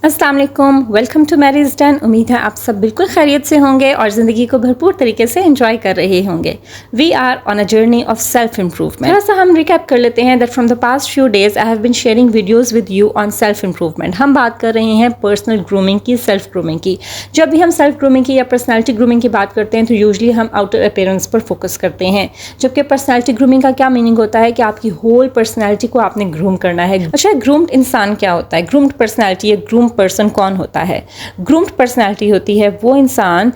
अस्सलाम वालेकुम, welcome to marriage done. उम्मीद है आप सब बिल्कुल खैरियत से होंगे और ज़िंदगी को भरपूर तरीके से एंजॉय कर रहे होंगे। We are on a journey of self improvement. थोड़ा सा हम रिकैप कर लेते हैं that from the past few days I have been sharing videos with you on self improvement. हम बात कर रहे हैं पर्सनल ग्रूमिंग की, सेल्फ ग्रूमिंग की। जब भी हम सेल्फ ग्रूमिंग की या पर्सनैलिटी ग्रूमिंग की बात करते हैं तो यूजली हम आउटर अपीयरेंस पर फोकस करते हैं, जबकि पर्सनैलिटी ग्रूमिंग का क्या मीनिंग होता है कि आपकी होल पर्सनैलिटी को आपने ग्रूम करना है। अच्छा, ग्रूम्ड इंसान क्या होता है? ग्रूम्ड पर्सनैलिटी या ग्रूम पर्सन कौन होता है? ग्रूम्ड पर्सनैलिटी होती है वो इंसान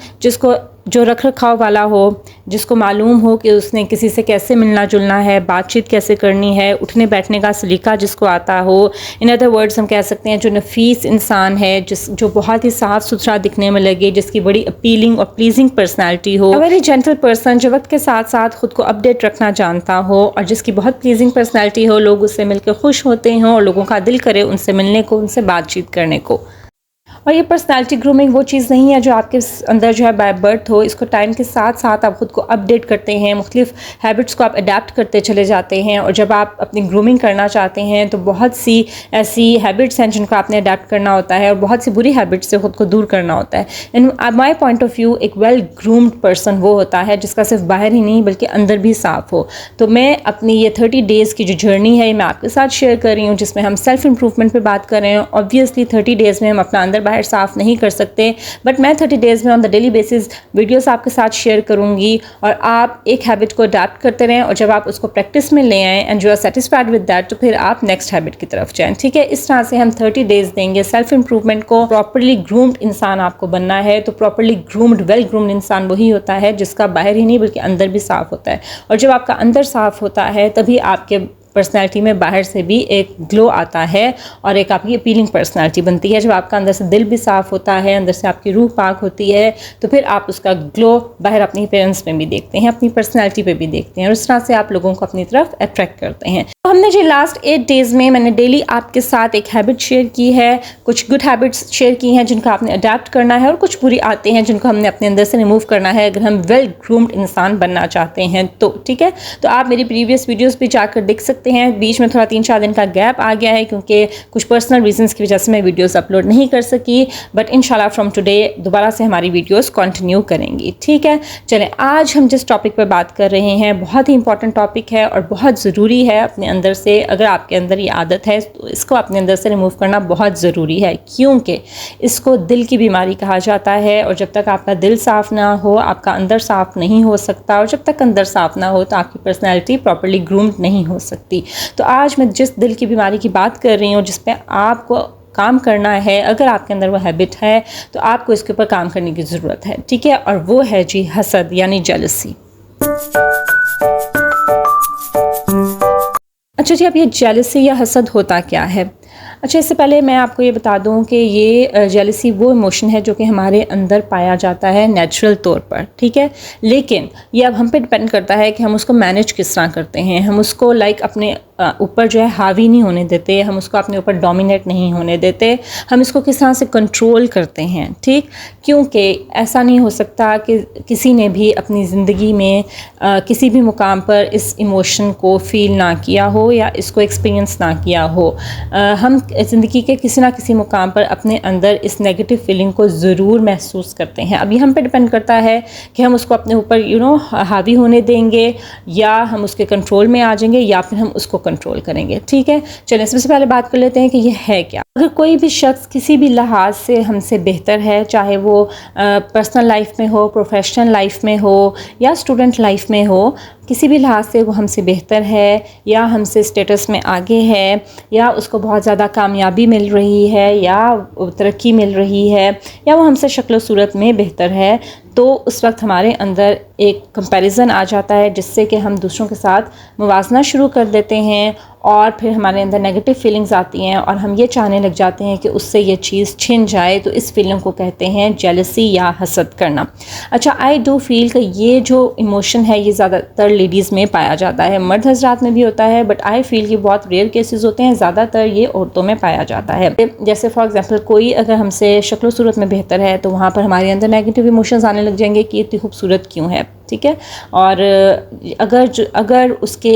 जो रख रखाव वाला हो, जिसको मालूम हो कि उसने किसी से कैसे मिलना जुलना है, बातचीत कैसे करनी है, उठने बैठने का सलीका जिसको आता हो। इन अदर वर्ड्स हम कह सकते हैं जो नफीस इंसान है, जो बहुत ही साफ़ सुथरा दिखने में लगे, जिसकी बड़ी अपीलिंग और प्लीजिंग पर्सनैलिटी हो। वेरी जेंटल पर्सन जो वक्त के साथ साथ खुद को अपडेट रखना जानता हो और जिसकी बहुत प्लीजिंग पर्सनैलिटी हो, लोग उससे मिलकर खुश होते हों और लोगों का दिल करे उनसे मिलने को, उनसे बातचीत करने को। और ये पर्सनैलिटी ग्रूमिंग वो चीज़ नहीं है जो आपके अंदर जो है बाय बर्थ हो। इसको टाइम के साथ साथ आप ख़ुद को अपडेट करते हैं, मुख्तलिफ हैबिट्स को आप अडेप्ट करते चले जाते हैं। और जब आप अपनी ग्रूमिंग करना चाहते हैं तो बहुत सी ऐसी हैबिट्स हैं जिनको आपने अडेप्ट करना होता है और बहुत सी बुरी हैबिट्स से ख़ुद को दूर करना होता है। इन माई पॉइंट ऑफ व्यू एक वेल ग्रूम्ड पर्सन वो होता है जिसका सिर्फ बाहर ही नहीं बल्कि अंदर भी साफ़ हो। तो मैं अपनी ये 30 डेज़ की जो जर्नी है मैं आपके साथ शेयर कर रही हूँ, जिसमें हम सेल्फ इम्प्रूवमेंट पर बात कर रहे हैं। ऑब्वियसली 30 डेज़ में हम अपना अंदर बाहर साफ नहीं कर सकते, बट मैं 30 डेज़ में on the daily basis videos आपके साथ शेयर करूंगी और आप एक हैबिट को अडैप्ट करते रहें और जब आप उसको प्रैक्टिस में ले आएँ and you are satisfied with that तो फिर आप नेक्स्ट हैबिट की तरफ जाएं। ठीक है, इस तरह से हम 30 डेज़ देंगे सेल्फ इम्प्रूवमेंट को। प्रॉपरली ग्रूम्ड इंसान आपको बनना है, तो प्रॉपरली ग्रूम्ड वेल ग्रूम्ड इंसान वही होता है जिसका बाहर ही नहीं बल्कि अंदर भी साफ होता है। और जब आपका अंदर साफ होता है तभी आपके पर्सनैलिटी में बाहर से भी एक ग्लो आता है और एक आपकी अपीलिंग पर्सनैलिटी बनती है। जब आपका अंदर से दिल भी साफ़ होता है, अंदर से आपकी रूह पाक होती है, तो फिर आप उसका ग्लो बाहर अपनी अपीयरेंस में भी देखते हैं, अपनी पर्सनैलिटी पे भी देखते हैं और इस तरह से आप लोगों को अपनी तरफ अट्रैक्ट करते हैं। तो हमने जो लास्ट 8 डेज़ में मैंने डेली आपके साथ एक हैबिट शेयर की है, कुछ गुड हैबिट्स शेयर की हैं जिनको आपने अडेप्ट करना है और कुछ बुरी आते हैं जिनको हमने अपने अंदर से रिमूव करना है अगर हम वेल ग्रूम्ड इंसान बनना चाहते हैं तो। ठीक है, तो आप मेरी प्रीवियस वीडियोज़ भी जाकर देख सकते हैं। बीच में थोड़ा 3-4 दिन का गैप आ गया है क्योंकि कुछ पर्सनल रीजंस की वजह से मैं वीडियोस अपलोड नहीं कर सकी, बट इंशाल्लाह फ्रॉम टुडे दोबारा से हमारी वीडियोस कंटिन्यू करेंगी। ठीक है, चलें आज हम जिस टॉपिक पर बात कर रहे हैं बहुत ही इंपॉर्टेंट टॉपिक है और बहुत ज़रूरी है अपने अंदर से, अगर आपके अंदर ये आदत है तो इसको अपने अंदर से रिमूव करना बहुत ज़रूरी है क्योंकि इसको दिल की बीमारी कहा जाता है और जब तक आपका दिल साफ़ ना हो आपका अंदर साफ़ नहीं हो सकता और जब तक अंदर साफ़ ना हो तो आपकी पर्सनैलिटी प्रॉपर्ली ग्रूम्ड नहीं हो सकती। तो आज मैं जिस दिल की बीमारी की बात कर रही हूँ जिस पे आपको काम करना है, अगर आपके अंदर वो हैबिट है तो आपको इसके ऊपर काम करने की ज़रूरत है। ठीक है, और वो है जी हसद यानी जेलसी। अच्छा जी, अब ये जेलसी या हसद होता क्या है? अच्छा, इससे पहले मैं आपको ये बता दूं कि ये जेलसी वो इमोशन है जो कि हमारे अंदर पाया जाता है नेचुरल तौर पर। ठीक है, लेकिन ये अब हम पे डिपेंड करता है कि हम उसको मैनेज किस तरह करते हैं। हम उसको अपने ऊपर जो है हावी नहीं होने देते, हम उसको अपने ऊपर डोमिनेट नहीं होने देते, हम इसको किस तरह से कंट्रोल करते हैं। ठीक, क्योंकि ऐसा नहीं हो सकता कि किसी ने भी अपनी ज़िंदगी में किसी भी मुकाम पर इस इमोशन को फ़ील ना किया हो या इसको एक्सपीरियंस ना किया हो। हम ज़िंदगी के किसी ना किसी मुकाम पर अपने अंदर इस नेगेटिव फीलिंग को ज़रूर महसूस करते हैं। अब ये हम पे डिपेंड करता है कि हम उसको अपने ऊपर हावी होने देंगे या हम उसके कंट्रोल में आ जाएंगे या फिर हम उसको कंट्रोल करेंगे। ठीक है, चलिए सबसे पहले बात कर लेते हैं कि ये है क्या। अगर कोई भी शख्स किसी भी लिहाज से हमसे बेहतर है, चाहे वो पर्सनल लाइफ में हो, प्रोफेशनल लाइफ में हो या स्टूडेंट लाइफ में हो, किसी भी लिहाज से वो हमसे बेहतर है या हमसे स्टेटस में आगे है या उसको बहुत ज़्यादा कामयाबी मिल रही है या तरक्की मिल रही है या वो हमसे शक्ल सूरत में बेहतर है, तो उस वक्त हमारे अंदर एक कंपैरिजन आ जाता है जिससे कि हम दूसरों के साथ मुवाजना शुरू कर देते हैं और फिर हमारे अंदर नेगेटिव फीलिंग्स आती हैं और हम ये चाहने लग जाते हैं कि उससे ये चीज़ छिन जाए। तो इस फीलिंग को कहते हैं जेलसी या हसद करना। अच्छा, आई डू फील कि ये जो इमोशन है ये ज़्यादातर लेडीज़ में पाया जाता है, मर्द हजरात में भी होता है, बट आई फील कि बहुत रेयर केसेस होते हैं, ज़्यादातर ये औरतों में पाया जाता है। जैसे फॉर एग्जांपल कोई अगर हमसे शक्ल सूरत में बेहतर है तो वहाँ पर हमारे अंदर नेगेटिव इमोशंस आने लग जाएंगे कि इतनी खूबसूरत क्यों है, ठीक है। और अगर उसके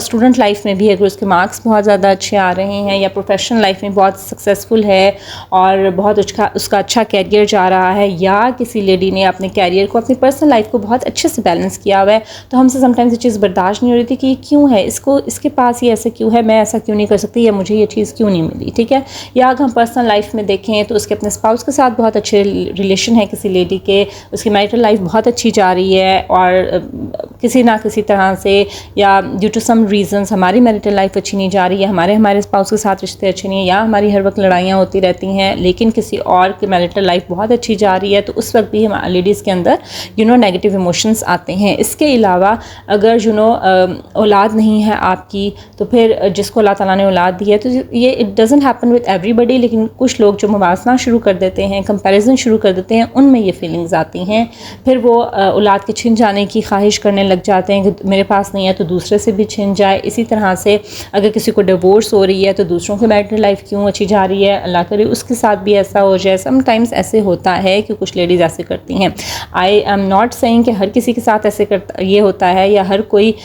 स्टूडेंट लाइफ में भी अगर उसके मार्क्स बहुत ज़्यादा अच्छे आ रहे हैं या प्रोफेशनल लाइफ में बहुत सक्सेसफुल है और बहुत उसका अच्छा कैरियर जा रहा है, या किसी लेडी ने अपने कैरियर को अपनी पर्सनल लाइफ को बहुत अच्छे से बैलेंस किया हुआ है, तो हमसे समटाइम्स ये चीज़ बर्दाश्त नहीं हो रही थी कि ये क्यों है, इसके पास ये ऐसा क्यों है, मैं ऐसा क्यों नहीं कर सकती, या मुझे ये चीज़ क्यों नहीं मिली। ठीक है। या अगर हम पर्सनल लाइफ में देखें तो उसके अपने स्पाउस के साथ बहुत अच्छे रिलेशन है किसी लेडी के, उसकी मैरिटल लाइफ बहुत अच्छी जा रही है, और किसी ना किसी तरह से या ड्यू टू सम रीजंस हमारी मैरिटल लाइफ अच्छी नहीं जा रही है, हमारे स्पाउस के साथ रिश्ते अच्छे नहीं हैं, या हमारी हर वक्त लड़ाइयाँ होती रहती हैं, लेकिन किसी और की मैरिटल लाइफ बहुत अच्छी जा रही है, तो उस वक्त भी हम लेडीज़ के अंदर नेगेटिव इमोशंस आते हैं। इसके अलावा अगर औलाद नहीं है आपकी, तो फिर जिसको अल्लाह ताला ने औलाद दी है, तो ये it doesn't happen with everybody, लेकिन कुछ लोग जो मुवाजना शुरू कर देते हैं, कंपैरिजन शुरू कर देते हैं, उनमें ये फीलिंग्स आती हैं। फिर वो औलाद के छिन जाने की ख्वाहिश करने लग जाते हैं कि मेरे पास नहीं है तो दूसरे से भी छिन जाए। इसी तरह से अगर किसी को डिवोर्स हो रही है तो दूसरों की मैरिटल लाइफ क्यों अच्छी जा रही है, अल्लाह करे उसके साथ भी ऐसा हो जाए। समटाइम्स ऐसे होता है कि कुछ लेडीज़ ऐसे करती हैं। आई एम नॉट सेइंग कि हर किसी के साथ ऐसे ये होता है या हर कोई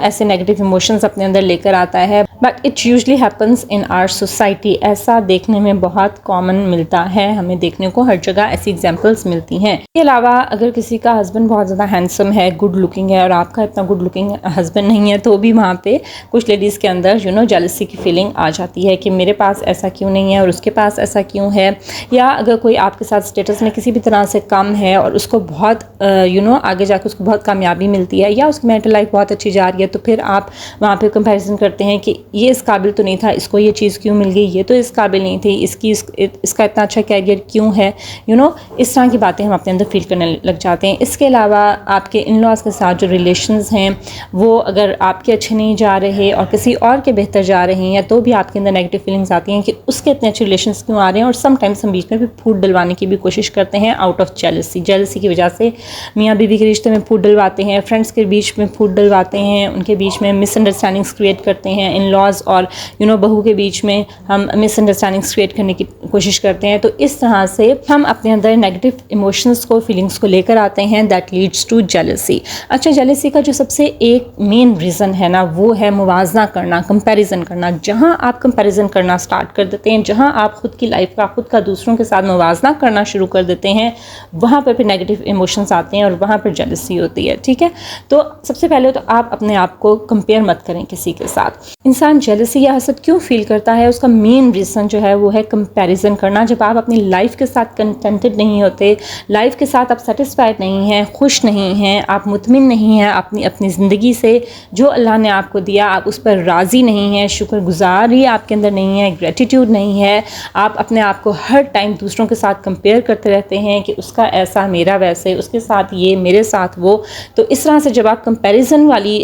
ऐसे नेगेटिव इमोशंस अपने अंदर लेकर आता है, but it usually happens in our society. ऐसा देखने में बहुत कॉमन मिलता है, हमें देखने को हर जगह ऐसी एग्जांपल्स मिलती हैं। इसके अलावा अगर किसी का हस्बैंड बहुत ज़्यादा हैंडसम है, गुड लुकिंग है, और आपका इतना गुड लुकिंग हस्बैंड नहीं है, तो भी वहाँ पे कुछ लेडीज़ के अंदर जेलसी की फीलिंग आ जाती है कि मेरे पास ऐसा क्यों नहीं है और उसके पास ऐसा क्यों है। या अगर कोई आपके साथ स्टेटस में किसी भी तरह से कम है और उसको बहुत आगे जाकर उसको बहुत कामयाबी मिलती है, या उसकी मेंटल लाइफ बहुत अच्छी जा रही है, तो फिर आप वहाँ पे कंपैरिजन करते हैं कि ये इस काबिल तो नहीं था, इसको ये चीज़ क्यों मिल गई, ये तो इस काबिल नहीं थी, इसका इतना अच्छा कैरियर क्यों है। इस तरह की बातें हम अपने अंदर फील करने लग जाते हैं। इसके अलावा आपके इन लॉज के साथ जो रिलेशंस हैं वो अगर आपके अच्छे नहीं जा रहे और किसी और के बेहतर जा रहे हैं, तो भी आपके अंदर नेगेटिव फीलिंग्स आती हैं कि उसके इतने अच्छे रिलेशंस क्यों आ रहे हैं। और समटाइम्स हम बीच में भी फूट डलवाने की भी कोशिश करते हैं आउट ऑफ जेलसी की वजह से। मियाँ बीवी के रिश्ते में फूट डलवाते हैं, फ्रेंड्स के बीच में फूट डलवाते हैं, उनके बीच में मिसअंडरस्टैंडिंग्स क्रिएट करते हैं, इन लॉज और बहू के बीच में हम मिसअंडरस्टैंडिंग्स क्रिएट करने की कोशिश करते हैं। तो इस तरह से हम अपने अंदर नेगेटिव इमोशंस को, फीलिंग्स को लेकर आते हैं, दैट लीड्स टू जेलसी। अच्छा, जेलसी का जो सबसे एक मेन रीज़न है ना, वो है मुवाजना करना, कंपैरिजन करना। जहाँ आप कंपैरिजन करना स्टार्ट कर देते हैं, जहाँ आप खुद की लाइफ का, खुद का दूसरों के साथ मुवाजना करना शुरू कर देते हैं, वहाँ पर फिर नेगेटिव इमोशंस आते हैं और वहाँ पर जेलसी होती है। ठीक है। तो सबसे पहले तो आप अपने आप को कंपेयर मत करें किसी के साथ। इंसान जेलसी या हसद क्यों फील करता है, उसका मेन रीज़न जो है वो है कंपैरिजन करना। जब आप अपनी लाइफ के साथ कंटेंटेड नहीं होते, लाइफ के साथ आप सेटिस्फाइड नहीं हैं, खुश नहीं हैं, आप मुतमिन नहीं हैं अपनी ज़िंदगी से, जो अल्लाह ने आपको दिया आप उस पर राज़ी नहीं हैं, शुक्रगुजारी आपके अंदर नहीं है, ग्रेटिट्यूड नहीं है, आप अपने आप को हर टाइम दूसरों के साथ कंपेयर करते रहते हैं कि उसका ऐसा मेरा वैसे, उसके साथ ये मेरे साथ वो। तो इस तरह से जब आप कंपैरिजन वाली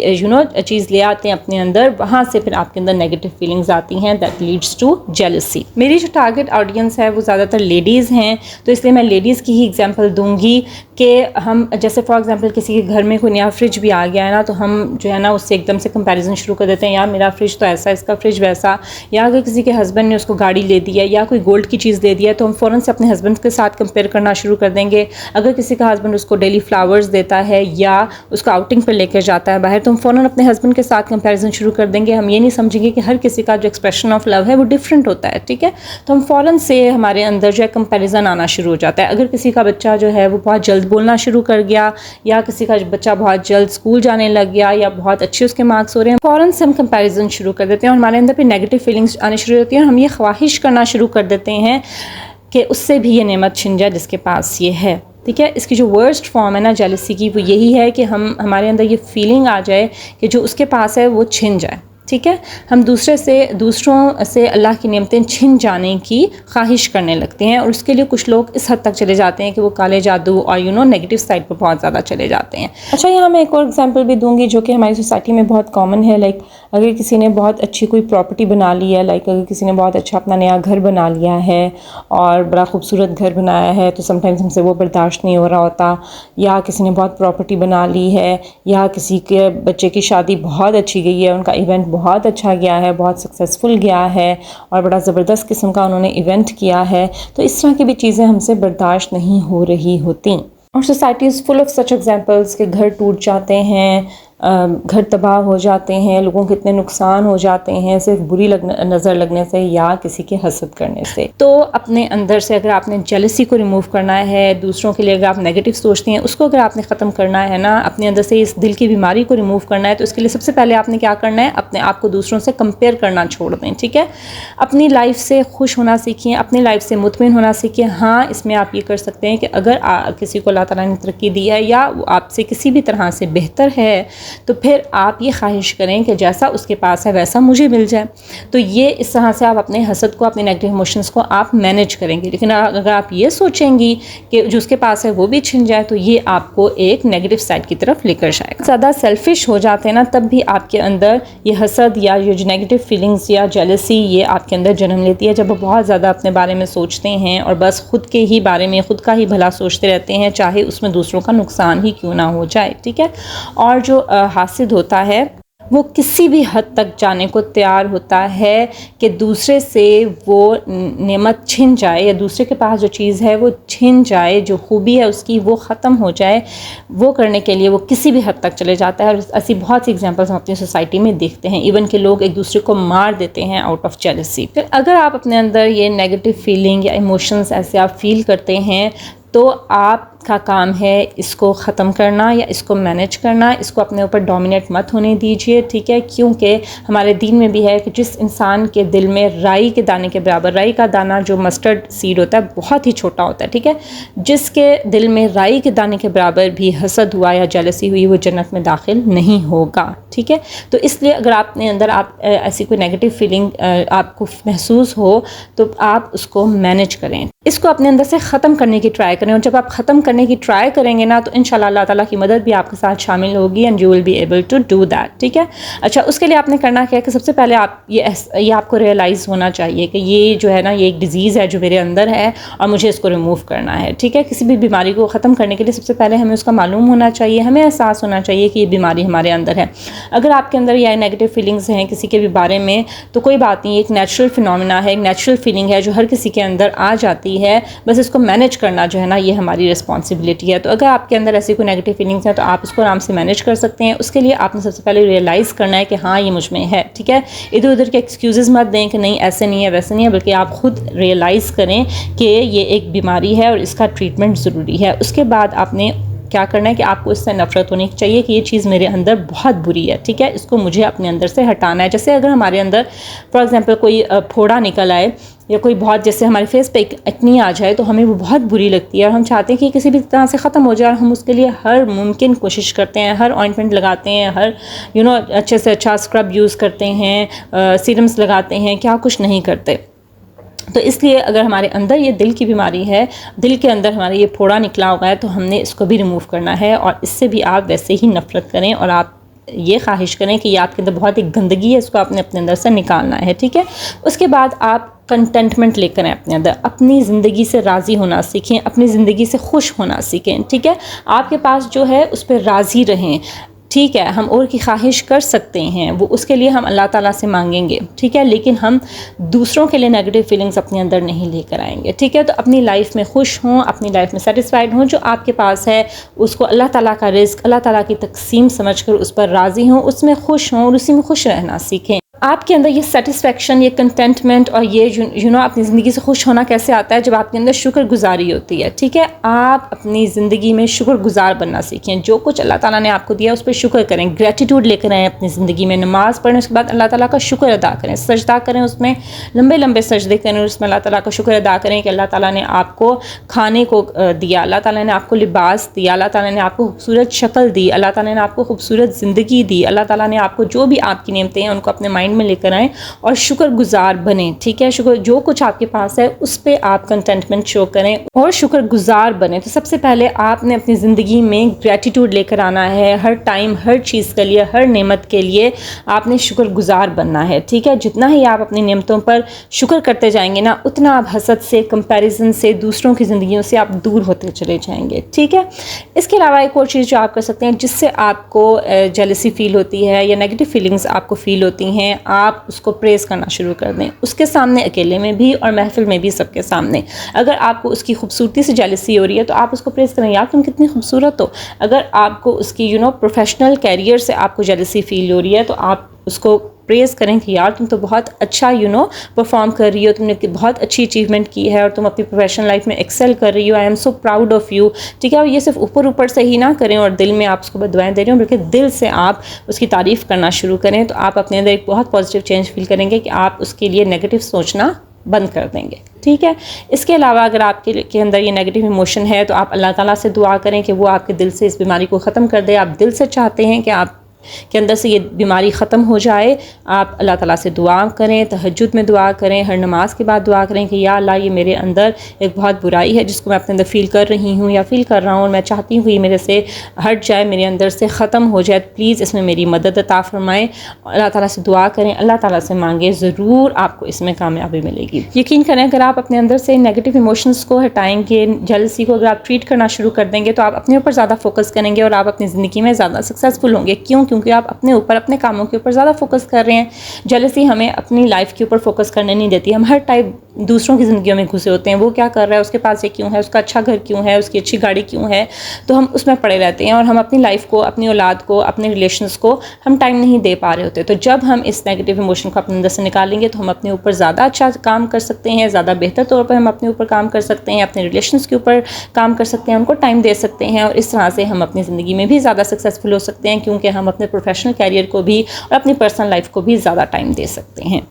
चीज़ ले आते हैं अपने अंदर, वहाँ से फिर आपके अंदर नेगेटिव फीलिंग्स आती हैं, दैट लीड्स टू जेलसी। मेरी जो टारगेट ऑडियंस है वो ज़्यादातर लेडीज़ हैं, तो इसलिए मैं लेडीज़ की ही एग्जांपल दूंगी कि हम जैसे फॉर एग्जांपल किसी के घर में कोई नया फ्रिज भी आ गया है ना, तो हम जो है ना उससे एकदम से कंपैरिजन शुरू कर देते हैं, यार मेरा फ्रिज तो ऐसा, इसका फ्रिज वैसा। या अगर किसी के हस्बैंड ने उसको गाड़ी ले दी है या कोई गोल्ड की चीज़ दे दी है, तो हम फ़ौरन से अपने हस्बैंड के साथ कंपेयर करना शुरू कर देंगे। अगर किसी का हस्बैंड उसको डेली फ्लावर्स देता है या उसको आउटिंग पर लेकर जाता है बाहर, तो हम फ़ौरन अपने हस्बैंड के साथ कंपैरिजन शुरू कर देंगे। हम ये नहीं समझेंगे कि हर किसी का जो एक्सप्रेशन ऑफ लव है वो डिफरेंट होता है। ठीक है। तो हम फ़ौरन से हमारे अंदर जो है कंपैरिजन आना शुरू हो जाता है। अगर किसी का बच्चा जो है वो बहुत जल्द बोलना शुरू कर गया, या किसी का बच्चा बहुत जल्द स्कूल जाने लग गया, या बहुत अच्छे उसके मार्क्स हो रहे हैं, फ़ौरन से हम कंपैरिजन शुरू कर देते हैं और हमारे अंदर फिर नेगेटिव फीलिंग्स आनी शुरू होती हैं और हम ये ख्वाहिश करना शुरू कर देते हैं कि उससे भी ये नेमत छिन जाए जिसके पास ये है। ठीक है। इसकी जो वर्स्ट फॉर्म है ना जेलसी की, वो यही है कि हमारे अंदर ये फीलिंग आ जाए कि जो उसके पास है वो छिन जाए। ठीक है। हम दूसरों से अल्लाह की नेमतें छिन जाने की ख्वाहिश करने लगते हैं, और उसके लिए कुछ लोग इस हद तक चले जाते हैं कि वो काले जादू और नेगेटिव साइड पर बहुत ज़्यादा चले जाते हैं। अच्छा, यहाँ मैं एक और एग्जांपल भी दूंगी जो कि हमारी सोसाइटी में बहुत कॉमन है। लाइक अगर किसी ने बहुत अच्छी कोई प्रॉपर्टी बना ली है, लाइक अगर किसी ने बहुत अच्छा अपना नया घर बना लिया है और बड़ा खूबसूरत घर बनाया है, तो समटाइम्स हमसे वो बर्दाश्त नहीं हो रहा होता। या किसी ने बहुत प्रॉपर्टी बना ली है, या किसी के बच्चे की शादी बहुत अच्छी गई है, उनका इवेंट बहुत अच्छा गया है, बहुत सक्सेसफुल गया है और बड़ा ज़बरदस्त किस्म का उन्होंने इवेंट किया है, तो इस तरह की भी चीज़ें हमसे बर्दाश्त नहीं हो रही होती। और society is full of such examples कि घर टूट जाते हैं, घर तबाह हो जाते हैं, लोगों के इतने नुकसान हो जाते हैं सिर्फ बुरी नज़र लगने से या किसी के हसद करने से। तो अपने अंदर से अगर आपने जेलसी को रिमूव करना है, दूसरों के लिए अगर आप नेगेटिव सोचती हैं उसको अगर आपने ख़त्म करना है ना, अपने अंदर से इस दिल की बीमारी को रिमूव करना है, तो इसके लिए सबसे पहले आपने क्या करना है, अपने आप को दूसरों से कंपेयर करना छोड़ दें। ठीक है, अपनी लाइफ से खुश होना सीखिए, अपनी लाइफ से मुतमिन होना सीखिए। हाँ, इसमें आप ये कर सकते हैं कि अगर किसी को अल्लाह ताला ने तरक्की दी है या आपसे किसी भी तरह से बेहतर है, तो फिर आप ये ख्वाहिश करें कि जैसा उसके पास है वैसा मुझे मिल जाए। तो ये इस तरह से आप अपने हसद को, अपने नेगेटिव इमोशंस को आप मैनेज करेंगे। लेकिन अगर आप ये सोचेंगी कि जो उसके पास है वो भी छिन जाए, तो ये आपको एक नेगेटिव साइड की तरफ लेकर जाएगा। ज़्यादा सेल्फिश हो जाते हैं ना, तब भी आपके अंदर ये हसद या ये जो नेगेटिव फीलिंग्स या जेलसी ये आपके अंदर जन्म लेती है। जब वो बहुत ज़्यादा अपने बारे में सोचते हैं और बस खुद के ही बारे में, खुद का ही भला सोचते रहते हैं, चाहे उसमें दूसरों का नुकसान ही क्यों ना हो जाए। ठीक है, और जो हासिद होता है वो किसी भी हद तक जाने को तैयार होता है कि दूसरे से वो नेमत छिन जाए या दूसरे के पास जो चीज़ है वो छिन जाए, जो खूबी है उसकी वो ख़त्म हो जाए, वो करने के लिए वो किसी भी हद तक चले जाता है। और ऐसी बहुत सी एग्जांपल्स हम अपनी सोसाइटी में देखते हैं, इवन के लोग एक दूसरे को मार देते हैं आउट ऑफ जेलसी। फिर अगर आप अपने अंदर ये नेगेटिव फीलिंग या इमोशंस ऐसे आप फील करते हैं, तो आपका काम है इसको ख़त्म करना या इसको मैनेज करना। इसको अपने ऊपर डोमिनेट मत होने दीजिए। ठीक है, क्योंकि हमारे दीन में भी है कि जिस इंसान के दिल में राई के दाने के बराबर, राई का दाना जो मस्टर्ड सीड होता है बहुत ही छोटा होता है, ठीक है, जिसके दिल में राई के दाने के बराबर भी हसद हुआ या जेलसी हुई, वो जन्नत में दाखिल नहीं होगा। ठीक है, तो इसलिए अगर आपने अंदर आप ऐसी कोई नेगेटिव फीलिंग आपको महसूस हो तो आप उसको मैनेज करें, इसको अपने अंदर से ख़त्म करने की ट्राई करें। और जब आप ख़त्म करने की ट्राई करेंगे ना, तो इंशाल्लाह अल्लाह ताला की मदद भी आपके साथ शामिल होगी and you will be able to do that. ठीक है, अच्छा, उसके लिए आपने करना क्या है कि सबसे पहले आप ये आपको रियलाइज़ होना चाहिए कि ये जो है ना, ये एक डिज़ीज़ है जो मेरे अंदर है और मुझे इसको रिमूव करना है। ठीक है, किसी भी बीमारी को ख़त्म करने के लिए सबसे पहले हमें उसका मालूम होना चाहिए, हमें एहसास होना चाहिए कि ये बीमारी हमारे अंदर है। अगर आपके अंदर या नेगेटिव फीलिंग्स हैं किसी के भी बारे में, तो कोई बात नहीं, एक नेचुरल फिनोमिना है, एक नेचुरल फीलिंग है जो हर किसी के अंदर आ जाती है। बस इसको मैनेज करना जो है ना, ये हमारी रिस्पॉन्सिबिलिटी है। तो अगर आपके अंदर ऐसी कोई नेगेटिव फीलिंग्स हैं तो आप उसको आराम से मैनेज कर सकते हैं। उसके लिए आपने सबसे पहले रियलाइज़ करना है कि हाँ, ये मुझ में है। ठीक है, इधर उधर के एक्सक्यूज़ मत दें कि नहीं ऐसे नहीं है वैसे नहीं है, बल्कि आप खुद रियलाइज़ करें कि ये एक बीमारी है और इसका ट्रीटमेंट ज़रूरी है। उसके बाद आपने क्या करना है कि आपको इससे नफ़रत होनी चाहिए कि ये चीज़ मेरे अंदर बहुत बुरी है। ठीक है, इसको मुझे अपने अंदर से हटाना है। जैसे अगर हमारे अंदर फॉर एग्जांपल कोई फोड़ा निकल आए या कोई बहुत, जैसे हमारे फेस पे एक्नी आ जाए, तो हमें वो बहुत बुरी लगती है और हम चाहते हैं कि किसी भी तरह से ख़त्म हो जाए, और हम उसके लिए हर मुमकिन कोशिश करते हैं, हर ऑइंटमेंट लगाते हैं, हर अच्छे से अच्छा स्क्रब यूज़ करते हैं, सीरम्स लगाते हैं, क्या कुछ नहीं करते। तो इसलिए अगर हमारे अंदर ये दिल की बीमारी है, दिल के अंदर हमारे ये फोड़ा निकला हुआ है, तो हमने इसको भी रिमूव करना है और इससे भी आप वैसे ही नफ़रत करें और आप ये ख्वाहिश करें कि ये आपके अंदर बहुत ही गंदगी है, इसको आपने अपने अंदर से निकालना है। ठीक है, उसके बाद आप कंटेंटमेंट लेकर आएँ अपने अंदर, अपनी ज़िंदगी से राज़ी होना सीखें, अपनी ज़िंदगी से खुश होना सीखें। ठीक है, आपके पास जो है उस पर राज़ी रहें। ठीक है, हम और की ख्वाहिश कर सकते हैं, वो उसके लिए हम अल्लाह ताला से मांगेंगे। ठीक है, लेकिन हम दूसरों के लिए नेगेटिव फीलिंग्स अपने अंदर नहीं लेकर आएंगे। ठीक है, तो अपनी लाइफ में खुश हों, अपनी लाइफ में सेटिस्फाइड हों, जो आपके पास है उसको अल्लाह ताला का रिज़्क, अल्लाह ताला की तकसीम समझकर उस पर राज़ी हों, उसमें खुश हों और उसी में खुश रहना सीखें। आपके अंदर ये सेटिस्फेक्शन, ये कंटेंटमेंट और ये अपनी ज़िंदगी से खुश होना कैसे आता है? जब आपके अंदर शुक्रगुजारी होती है। ठीक है, आप अपनी ज़िंदगी में शुक्रगुजार बनना सीखें। जो कुछ अल्लाह ताला ने आपको दिया उस पर शुक्र करें, ग्रेटिट्यूड लेकर आएँ अपनी ज़िंदगी में। नमाज़ पढ़ें, उसके बाद अल्लाह ताला का शुक्र अदा करें, सजदा करें, उसमें लंबे लंबे सजदे करें, उसमें अल्लाह ताला का शुक्र अदा करें कि अल्लाह ताला ने आपको खाने को दिया, अल्लाह ताला ने आपको लिबास दिया, अल्लाह ताला ने आपको खूबसूरत शक्ल दी, अल्लाह ताला ने आपको खूबसूरत ज़िंदगी दी, अल्लाह ताला ने आपको जो भी आपकी नेमतें हैं उनको अपने माइंड में लेकर आएँ और शुक्रगुजार बने। ठीक है, शुक्र जो कुछ आपके पास है उस पे आप कंटेंटमेंट शो करें और शुक्रगुजार बने। तो सबसे पहले आपने अपनी ज़िंदगी में ग्रेटिट्यूड लेकर आना है, हर टाइम हर चीज़ के लिए, हर नेमत के लिए आपने शुक्रगुजार बनना है। ठीक है, जितना ही आप अपनी नेमतों पर शुक्र करते जाएंगे ना, उतना आप हसद से, कंपैरिजन से, दूसरों की ज़िंदगियों से आप दूर होते चले जाएंगे। ठीक है, इसके अलावा एक और चीज़ जो आप कर सकते हैं जिससे आपको जेलसी फील होती है या नेगेटिव फीलिंग्स आपको फील होती हैं, आप उसको प्रेज़ करना शुरू कर दें, उसके सामने अकेले में भी और महफिल में भी, सबके सामने। अगर आपको उसकी खूबसूरती से जेलसी हो रही है तो आप उसको प्रेज़ करें, यार तुम कितनी खूबसूरत हो। अगर आपको उसकी प्रोफेशनल कैरियर से आपको जेलसी फील हो रही है तो आप उसको प्रेज़ करें कि यार तुम तो बहुत अच्छा परफॉर्म कर रही हो, तुमने बहुत अच्छी अचीवमेंट की है और तुम अपनी प्रोफेशनल लाइफ में एक्सेल कर रही हो, I am so proud of you. ठीक है, और ये सिर्फ ऊपर ऊपर से ही ना करें और दिल में आप उसको बदुआएं दे रहे हो, बल्कि दिल से आप उसकी तारीफ़ करना शुरू करें, तो आप अपने अंदर एक बहुत पॉजिटिव चेंज फील करेंगे कि आप उसके लिए नेगेटिव सोचना बंद कर देंगे। ठीक है, इसके अलावा अगर आपके अंदर ये नेगेटिव इमोशन है तो आप अल्लाह ताला से दुआ करें कि वो आपके दिल से इस बीमारी को ख़त्म कर दे। आप दिल से चाहते हैं कि आप के अंदर से ये बीमारी ख़त्म हो जाए, आप अल्लाह ताला से दुआ करें, तहज्जुद में दुआ करें, हर नमाज के बाद दुआ करें कि या अल्लाह ये मेरे अंदर एक बहुत बुराई है जिसको मैं अपने अंदर फ़ील कर रही हूँ या फ़ील कर रहा हूँ और मैं चाहती हूँ ये मेरे से हट जाए, मेरे अंदर से ख़त्म हो जाए, प्लीज़ इसमें मेरी मदद अता फ़रमाएं। अल्लाह ताला से दुआ करें, अल्लाह ताला से मांगें, ज़रूर आपको इसमें कामयाबी मिलेगी। यकीन करें, अगर आप अपने अंदर से नेगेटिव इमोशंस को हटाएंगे, जेलसी को अगर आप ट्रीट करना शुरू कर देंगे तो आप अपने ऊपर ज़्यादा फोकस करेंगे और आप अपनी ज़िंदगी में ज़्यादा सक्सेसफुल होंगे। क्यों? क्योंकि आप अपने ऊपर, अपने कामों के ऊपर ज़्यादा फोकस कर रहे हैं। जेलसी हमें अपनी लाइफ के ऊपर फोकस करने नहीं देती। हम हर टाइप दूसरों की ज़िंदगियों में घुसे होते हैं, वो क्या कर रहा है, उसके पास ये क्यों है, उसका अच्छा घर क्यों है, उसकी अच्छी गाड़ी क्यों है, तो हम उसमें पड़े रहते हैं और हम अपनी लाइफ को, अपनी औलाद को, अपने रिलेशंस को हम टाइम नहीं दे पा रहे होते। तो जब हम इस नेगेटिव इमोशन को अपने अंदर से निकालेंगे तो हम अपने ऊपर ज़्यादा अच्छा काम कर सकते हैं, ज़्यादा बेहतर तौर पर हम अपने ऊपर काम कर सकते हैं, अपने रिलेशंस के ऊपर काम कर सकते हैं, उनको टाइम दे सकते हैं और इस तरह से हम अपनी ज़िंदगी में भी ज़्यादा सक्सेसफुल हो सकते हैं, क्योंकि हम अपने प्रोफेशनल कैरियर को भी और अपनी पर्सनल लाइफ को भी ज़्यादा टाइम दे सकते हैं।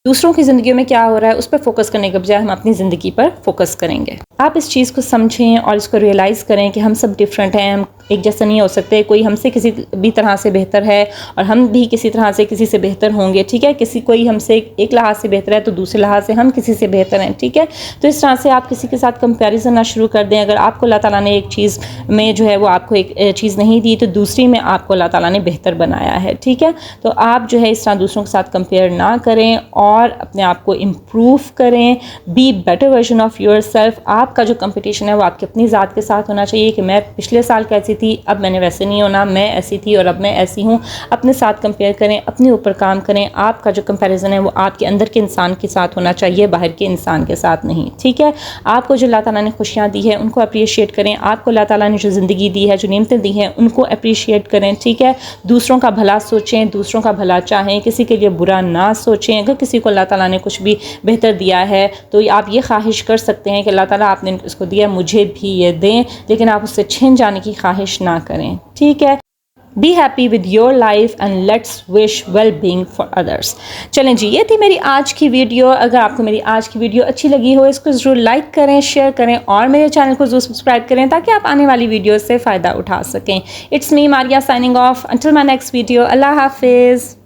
दूसरों की ज़िंदगियों में क्या हो रहा है उस पर फोकस करने के बजाय हम अपनी ज़िंदगी पर फोकस करेंगे। आप इस चीज़ को समझें और इसको रियलाइज़ करें कि हम सब डिफरेंट हैं, हम एक जैसा नहीं हो सकते। कोई हमसे किसी भी तरह से बेहतर है और हम भी किसी तरह से किसी से बेहतर होंगे। ठीक है, कोई हमसे एक लिहाज से बेहतर है तो दूसरे लिहाज से हम किसी से बेहतर हैं। ठीक है, तो इस तरह से आप किसी के साथ कंपैरिजन ना शुरू कर दें। अगर आपको अल्लाह ताला ने एक चीज़ में जो है वो आपको एक चीज़ नहीं दी तो दूसरी में आपको अल्लाह ताला ने बेहतर बनाया है। ठीक है, तो आप जो है इस तरह दूसरों के साथ कंपेयर ना करें और अपने आप को इम्प्रूव करें। Be better version of your self. आपका जो कंपटीशन है वो आपकी अपनी ज़ात के साथ होना चाहिए कि मैं पिछले साल कैसी थी, अब मैंने वैसे नहीं होना, मैं ऐसी थी और अब मैं ऐसी हूँ। अपने साथ कंपेयर करें, अपने ऊपर काम करें। आपका जो कंपैरिजन है वो आपके अंदर के इंसान के साथ होना चाहिए, बाहर के इंसान के साथ नहीं। ठीक है, आपको जो अल्लाह ताला ने खुशियाँ दी है उनको अप्रिशिएट करें। आपको अल्लाह ताला ने जो ज़िंदगी दी है, जो नेमतें दी हैं, उनको अप्रिशिएट करें। ठीक है, दूसरों का भला सोचें, दूसरों का भला चाहें, किसी के लिए बुरा ना सोचें। अगर किसी को अल्लाह ताला ने कुछ भी बेहतर दिया है तो आप ये ख्वाहिश कर सकते हैं कि अल्लाह ताला आपने इसको दिया, मुझे भी ये दें, लेकिन आप उससे छिन जाने की ख्वाहिश ना करें। ठीक है, be happy with your life and let's wish well being for others. चलें जी, ये थी मेरी आज की वीडियो। अगर आपको मेरी आज की वीडियो अच्छी लगी हो इसको ज़रूर लाइक करें, शेयर करें और मेरे चैनल को ज़रूर सब्सक्राइब करें ताकि आप आने वाली वीडियो से फ़ायदा उठा सकें। It's me Maria signing off. Until my next video, Allah हाफिज़।